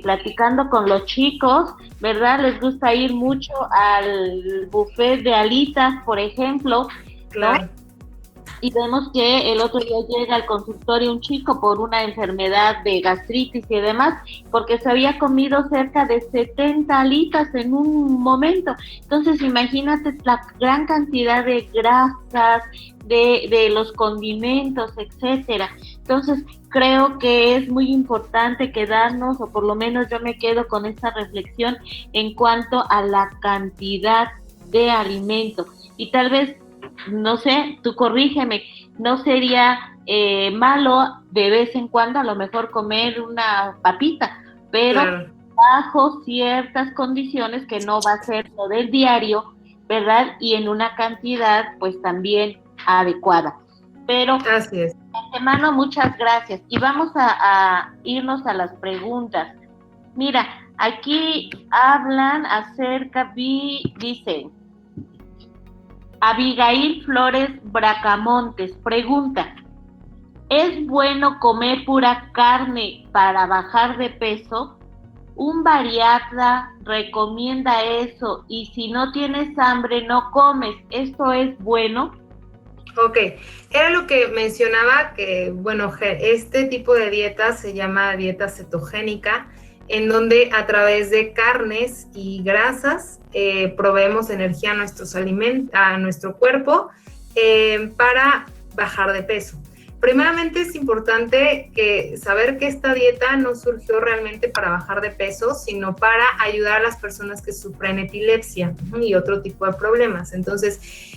platicando con los chicos, ¿verdad? Les gusta ir mucho al buffet de alitas, por ejemplo, Claro. ¿no? Y vemos que el otro día llega al consultorio un chico por una enfermedad de gastritis y demás, porque se había comido cerca de 70 alitas en un momento. Entonces imagínate la gran cantidad de grasas, de los condimentos, etcétera. Entonces creo que es muy importante quedarnos, o por lo menos yo me quedo con esta reflexión en cuanto a la cantidad de alimentos. Y tal vez, no sé, tú corrígeme, no sería malo de vez en cuando a lo mejor comer una papita, pero Claro. bajo ciertas condiciones, que no va a ser lo del diario, ¿verdad? Y en una cantidad pues también adecuada. Pero Así es. de antemano, muchas gracias. Y vamos a irnos a las preguntas. Mira, aquí hablan acerca, dice Abigail Flores Bracamontes, pregunta: ¿es bueno comer pura carne para bajar de peso? Un bariatra recomienda eso, y si no tienes hambre no comes. ¿Esto es bueno? Ok, era lo que mencionaba, que bueno, este tipo de dieta se llama dieta cetogénica, en donde a través de carnes y grasas proveemos energía a nuestros a nuestro cuerpo para bajar de peso. Primeramente es importante saber que esta dieta no surgió realmente para bajar de peso, sino para ayudar a las personas que sufren epilepsia y otro tipo de problemas. Entonces,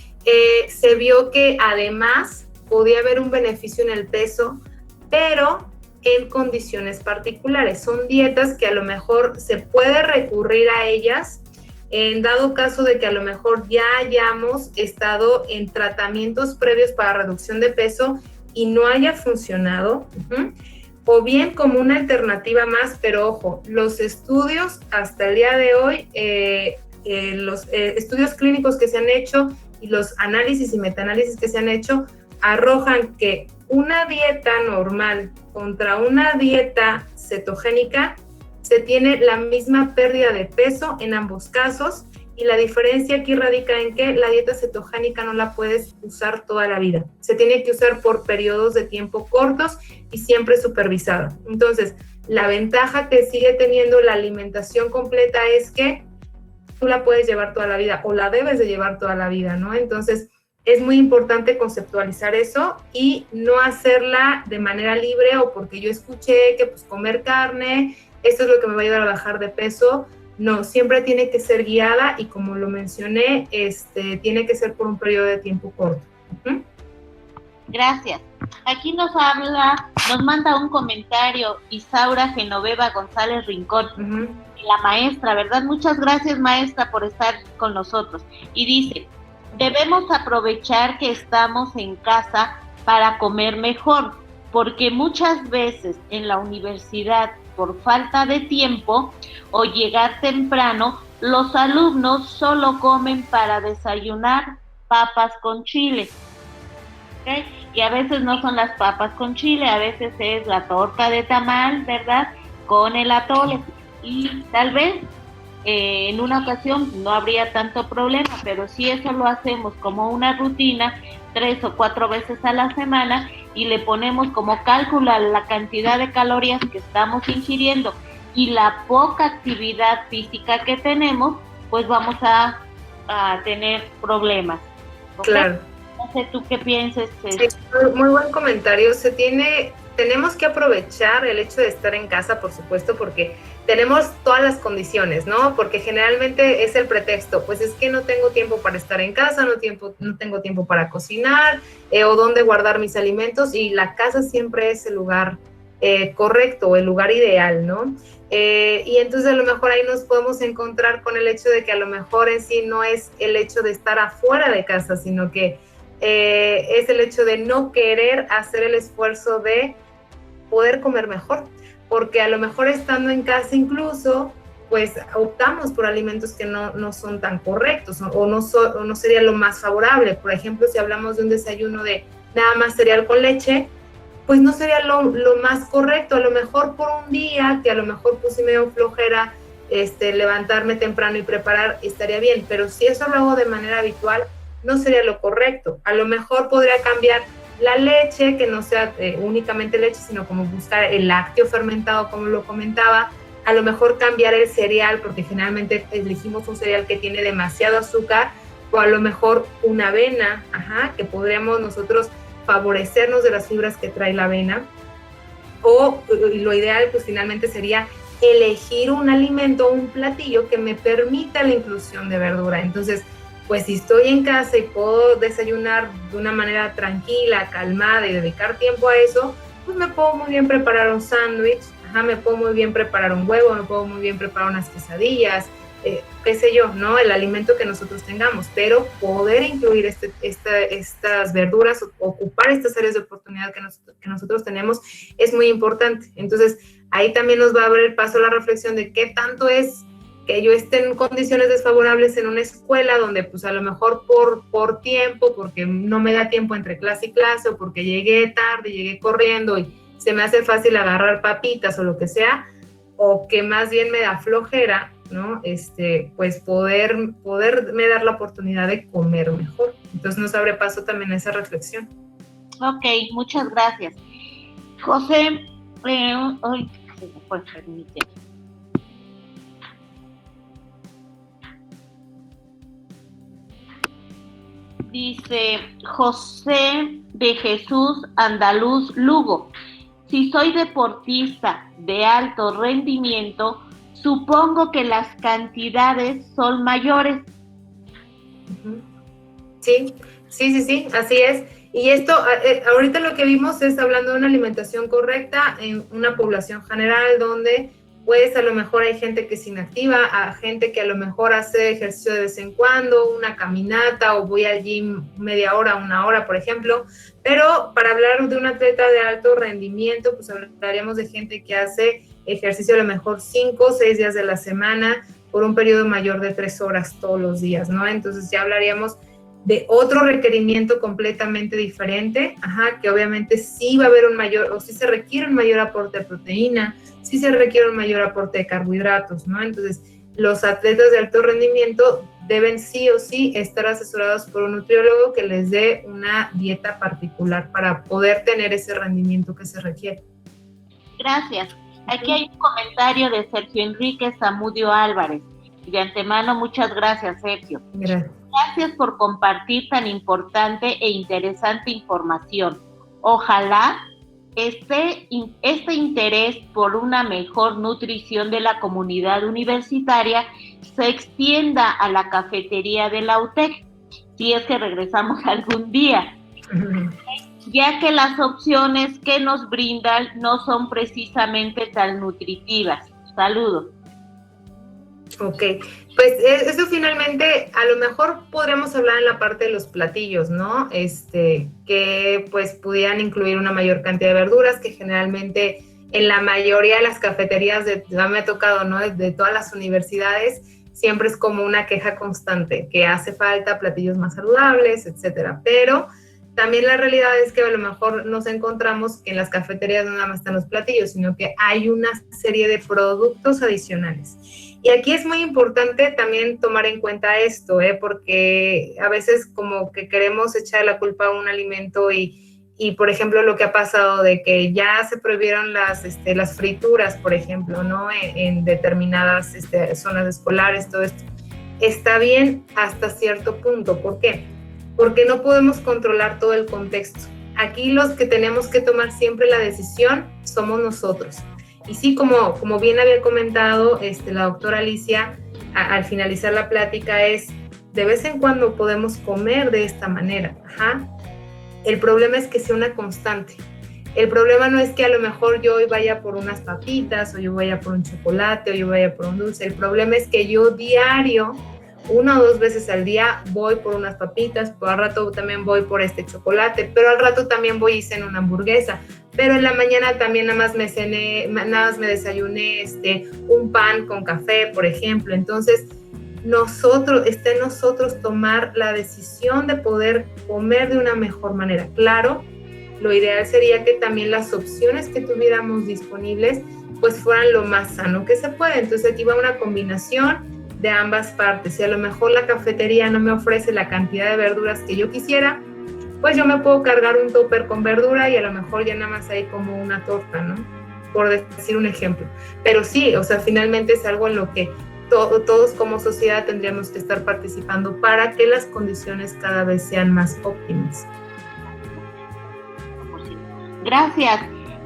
se vio que además podía haber un beneficio en el peso, pero en condiciones particulares. Son dietas que a lo mejor se puede recurrir a ellas en dado caso de que a lo mejor ya hayamos estado en tratamientos previos para reducción de peso y no haya funcionado, o bien como una alternativa más, pero ojo, los estudios hasta el día de hoy, los estudios clínicos que se han hecho y los análisis y metaanálisis que se han hecho arrojan que una dieta normal contra una dieta cetogénica se tiene la misma pérdida de peso en ambos casos, y la diferencia aquí radica en que la dieta cetogénica no la puedes usar toda la vida. Se tiene que usar por periodos de tiempo cortos y siempre supervisada. Entonces, la ventaja que sigue teniendo la alimentación completa es que tú la puedes llevar toda la vida, o la debes de llevar toda la vida, ¿no? Entonces, es muy importante conceptualizar eso y no hacerla de manera libre, o porque yo escuché que pues comer carne, esto es lo que me va a ayudar a bajar de peso. No, siempre tiene que ser guiada, y como lo mencioné, tiene que ser por un periodo de tiempo corto. Gracias. Aquí nos manda un comentario Isaura Genoveva González Rincón, la maestra, ¿verdad? Muchas gracias, maestra, por estar con nosotros. Y dice: debemos aprovechar que estamos en casa para comer mejor, porque muchas veces en la universidad, por falta de tiempo o llegar temprano, los alumnos solo comen para desayunar papas con chile. ¿Okay? Y a veces no son las papas con chile, a veces es la torta de tamal, ¿verdad?, con el atole. Y tal vez en una ocasión no habría tanto problema, pero si eso lo hacemos como una rutina 3 o 4 veces a la semana y le ponemos como cálculo la cantidad de calorías que estamos ingiriendo y la poca actividad física que tenemos, pues vamos a tener problemas. ¿Okay? Claro. No sé tú qué pienses. Sí, muy buen comentario. Tenemos que aprovechar el hecho de estar en casa, por supuesto, porque tenemos todas las condiciones, ¿no? Porque generalmente es el pretexto, pues es que no tengo tiempo para estar en casa, no tengo tiempo para cocinar, o dónde guardar mis alimentos, y la casa siempre es el lugar correcto, el lugar ideal, ¿no? Y entonces a lo mejor ahí nos podemos encontrar con el hecho de que a lo mejor en sí no es el hecho de estar afuera de casa, sino que es el hecho de no querer hacer el esfuerzo de poder comer mejor. porque a lo mejor estando en casa incluso, pues optamos por alimentos que no son tan correctos o no sería lo más favorable. Por ejemplo, si hablamos de un desayuno de nada más cereal con leche, pues no sería lo más correcto. A lo mejor por un día, que a lo mejor pues sí me dio flojera levantarme temprano y preparar, estaría bien, pero si eso lo hago de manera habitual, no sería lo correcto. A lo mejor podría cambiar la leche, que no sea únicamente leche, sino como buscar el lácteo fermentado, como lo comentaba. A lo mejor cambiar el cereal, porque generalmente elegimos un cereal que tiene demasiado azúcar, o a lo mejor una avena, que podríamos nosotros favorecernos de las fibras que trae la avena. O lo ideal, pues finalmente sería elegir un alimento o un platillo que me permita la inclusión de verdura. Entonces, pues si estoy en casa y puedo desayunar de una manera tranquila, calmada y dedicar tiempo a eso, pues me puedo muy bien preparar un sándwich, me puedo muy bien preparar un huevo, me puedo muy bien preparar unas quesadillas, qué sé yo, ¿no? El alimento que nosotros tengamos, pero poder incluir estas verduras, ocupar estas áreas de oportunidad que nosotros tenemos es muy importante. Entonces, ahí también nos va a abrir paso la reflexión de qué tanto es que yo esté en condiciones desfavorables en una escuela donde pues a lo mejor por tiempo, porque no me da tiempo entre clase y clase, o porque llegué tarde, llegué corriendo y se me hace fácil agarrar papitas o lo que sea, o que más bien me da flojera, ¿no? Pues poderme dar la oportunidad de comer mejor. Entonces nos abre paso también a esa reflexión. Ok, muchas gracias. José, hoy se me puede permitir. Dice José de Jesús Andaluz Lugo: si soy deportista de alto rendimiento, supongo que las cantidades son mayores. Sí, así es. Y esto, ahorita lo que vimos es hablando de una alimentación correcta en una población general donde pues a lo mejor hay gente que es inactiva, a gente que a lo mejor hace ejercicio de vez en cuando, una caminata, o voy al gym media hora, una hora, por ejemplo. Pero para hablar de un atleta de alto rendimiento, pues hablaríamos de gente que hace ejercicio a lo mejor 5 o 6 días de la semana por un periodo mayor de 3 horas todos los días, ¿no? Entonces ya hablaríamos de otro requerimiento completamente diferente, que obviamente sí va a haber un mayor, o sí se requiere un mayor aporte de proteína, sí se requiere un mayor aporte de carbohidratos, ¿no? Entonces, los atletas de alto rendimiento deben sí o sí estar asesorados por un nutriólogo que les dé una dieta particular para poder tener ese rendimiento que se requiere. Gracias. Aquí hay un comentario de Sergio Enrique Zamudio Álvarez. De antemano, muchas gracias, Sergio. Gracias por compartir tan importante e interesante información. Ojalá este interés por una mejor nutrición de la comunidad universitaria se extienda a la cafetería de la UTEC, si es que regresamos algún día, ya que las opciones que nos brindan no son precisamente tan nutritivas. Saludos. Ok, pues eso finalmente a lo mejor podremos hablar en la parte de los platillos, ¿no? Que pues pudieran incluir una mayor cantidad de verduras, que generalmente en la mayoría de las cafeterías, me ha tocado, ¿no? De todas las universidades, siempre es como una queja constante, que hace falta platillos más saludables, etcétera. Pero también la realidad es que a lo mejor nos encontramos que en las cafeterías no nada más están los platillos, sino que hay una serie de productos adicionales. Y aquí es muy importante también tomar en cuenta esto, porque a veces como que queremos echar la culpa a un alimento y por ejemplo, lo que ha pasado de que ya se prohibieron las frituras, por ejemplo, ¿no? En determinadas zonas escolares, todo esto. Está bien hasta cierto punto. ¿Por qué? Porque no podemos controlar todo el contexto. Aquí los que tenemos que tomar siempre la decisión somos nosotros. Y sí, como bien había comentado la doctora Alicia, al finalizar la plática, es de vez en cuando podemos comer de esta manera. El problema es que sea una constante. El problema no es que a lo mejor yo hoy vaya por unas papitas, o yo vaya por un chocolate, o yo vaya por un dulce. El problema es que yo diario, 1 o 2 veces al día, voy por unas papitas, por al rato también voy por este chocolate, pero al rato también voy y ceno una hamburguesa. pero en la mañana también nada más me desayuné un pan con café, por ejemplo. Entonces, está en nosotros tomar la decisión de poder comer de una mejor manera. Claro, lo ideal sería que también las opciones que tuviéramos disponibles pues fueran lo más sano que se puede. Entonces aquí va una combinación de ambas partes. Si a lo mejor la cafetería no me ofrece la cantidad de verduras que yo quisiera, pues yo me puedo cargar un tupper con verdura y a lo mejor ya nada más hay como una torta, ¿no? Por decir un ejemplo. Pero sí, o sea, finalmente es algo en lo que todos como sociedad tendríamos que estar participando para que las condiciones cada vez sean más óptimas. Gracias.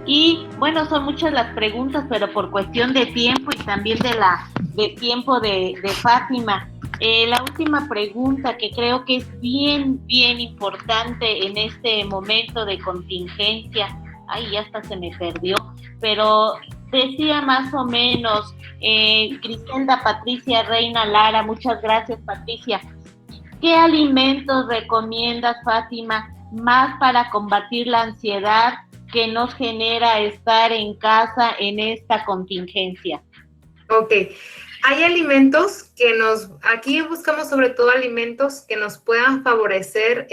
Y bueno, son muchas las preguntas, pero por cuestión de tiempo y también de tiempo de Fátima, la última pregunta que creo que es bien importante en este momento de contingencia, ay, ya hasta se me perdió, pero decía más o menos Griselda Patricia Reina Lara, muchas gracias Patricia, ¿qué alimentos recomiendas, Fátima, más para combatir la ansiedad que nos genera estar en casa en esta contingencia? Ok, hay alimentos aquí buscamos sobre todo alimentos que nos puedan favorecer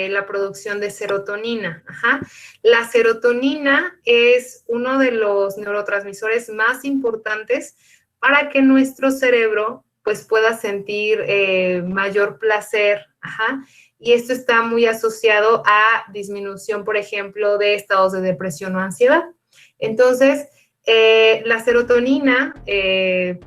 la producción de serotonina. Ajá. La serotonina es uno de los neurotransmisores más importantes para que nuestro cerebro pues pueda sentir mayor placer. Ajá. Y esto está muy asociado a disminución, por ejemplo, de estados de depresión o ansiedad. Entonces, la serotonina,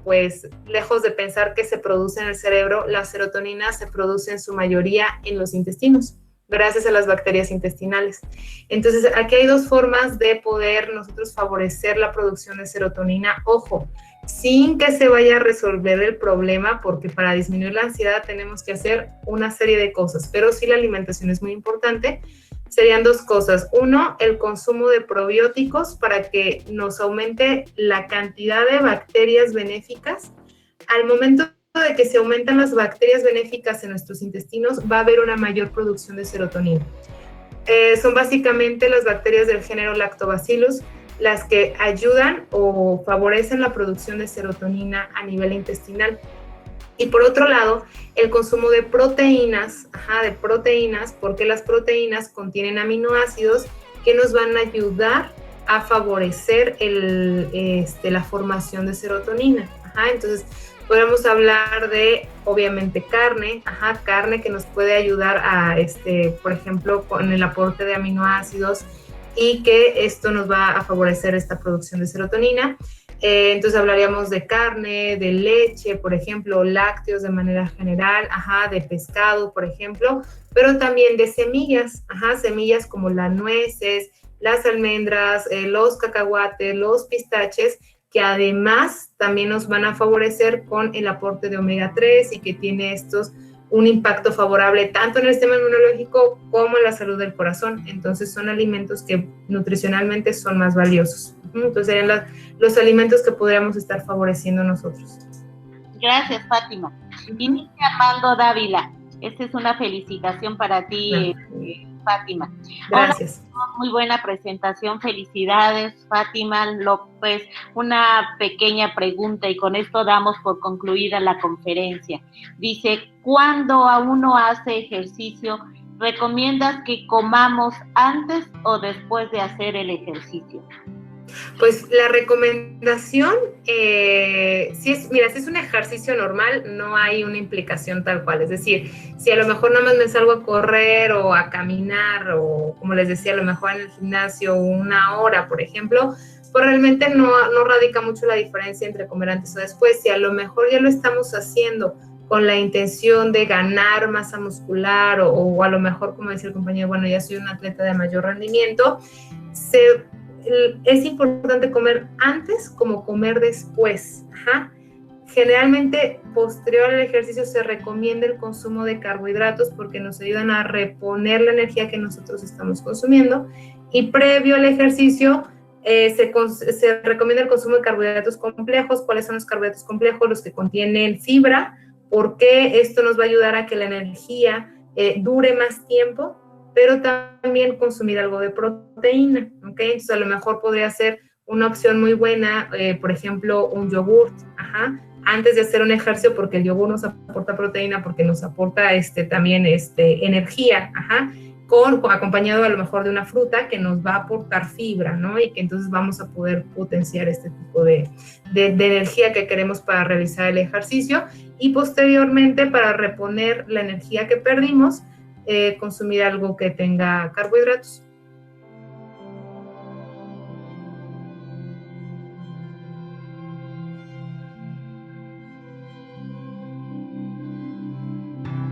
pues lejos de pensar que se produce en el cerebro, la serotonina se produce en su mayoría en los intestinos, gracias a las bacterias intestinales. Entonces, aquí hay dos formas de poder nosotros favorecer la producción de serotonina. Ojo, sin que se vaya a resolver el problema, porque para disminuir la ansiedad tenemos que hacer una serie de cosas, pero sí la alimentación es muy importante. Serían dos cosas. Uno, el consumo de probióticos para que nos aumente la cantidad de bacterias benéficas. Al momento de que se aumentan las bacterias benéficas en nuestros intestinos, va a haber una mayor producción de serotonina. Son básicamente las bacterias del género Lactobacillus las que ayudan o favorecen la producción de serotonina a nivel intestinal. Y por otro lado, el consumo de proteínas, porque las proteínas contienen aminoácidos que nos van a ayudar a favorecer la formación de serotonina. Entonces, podemos hablar de, obviamente, carne que nos puede ayudar a, por ejemplo, con el aporte de aminoácidos y que esto nos va a favorecer esta producción de serotonina. Entonces hablaríamos de carne, de leche, por ejemplo, lácteos de manera general, de pescado, por ejemplo, pero también de semillas, semillas como las nueces, las almendras, los cacahuates, los pistaches, que además también nos van a favorecer con el aporte de omega 3 y que tiene un impacto favorable tanto en el sistema inmunológico como en la salud del corazón. Entonces son alimentos que nutricionalmente son más valiosos. Entonces serían los alimentos que podríamos estar favoreciendo nosotros. Gracias, Fátima. Inicia Armando Dávila. Esta es una felicitación para ti, Fátima. Gracias. Hola, muy buena presentación. Felicidades, Fátima López. Una pequeña pregunta y con esto damos por concluida la conferencia. Dice, ¿cuándo a uno hace ejercicio, recomiendas que comamos antes o después de hacer el ejercicio? Pues la recomendación, si es un ejercicio normal, no hay una implicación tal cual. Es decir, si a lo mejor nada más me salgo a correr o a caminar o, como les decía, a lo mejor en el gimnasio 1 hora, por ejemplo, pues realmente no radica mucho la diferencia entre comer antes o después. Si a lo mejor ya lo estamos haciendo con la intención de ganar masa muscular o a lo mejor, como decía el compañero, bueno, ya soy un atleta de mayor rendimiento, es importante comer antes como comer después. Generalmente, posterior al ejercicio, se recomienda el consumo de carbohidratos porque nos ayudan a reponer la energía que nosotros estamos consumiendo. Y previo al ejercicio, se recomienda el consumo de carbohidratos complejos. ¿Cuáles son los carbohidratos complejos? Los que contienen fibra, porque esto nos va a ayudar a que la energía dure más tiempo, pero también consumir algo de proteína, ¿ok? Entonces a lo mejor podría ser una opción muy buena, por ejemplo, un yogurt, antes de hacer un ejercicio, porque el yogur nos aporta proteína, porque nos aporta también energía, acompañado a lo mejor de una fruta que nos va a aportar fibra, ¿no? Y que entonces vamos a poder potenciar este tipo de energía que queremos para realizar el ejercicio, y posteriormente, para reponer la energía que perdimos, consumir algo que tenga carbohidratos.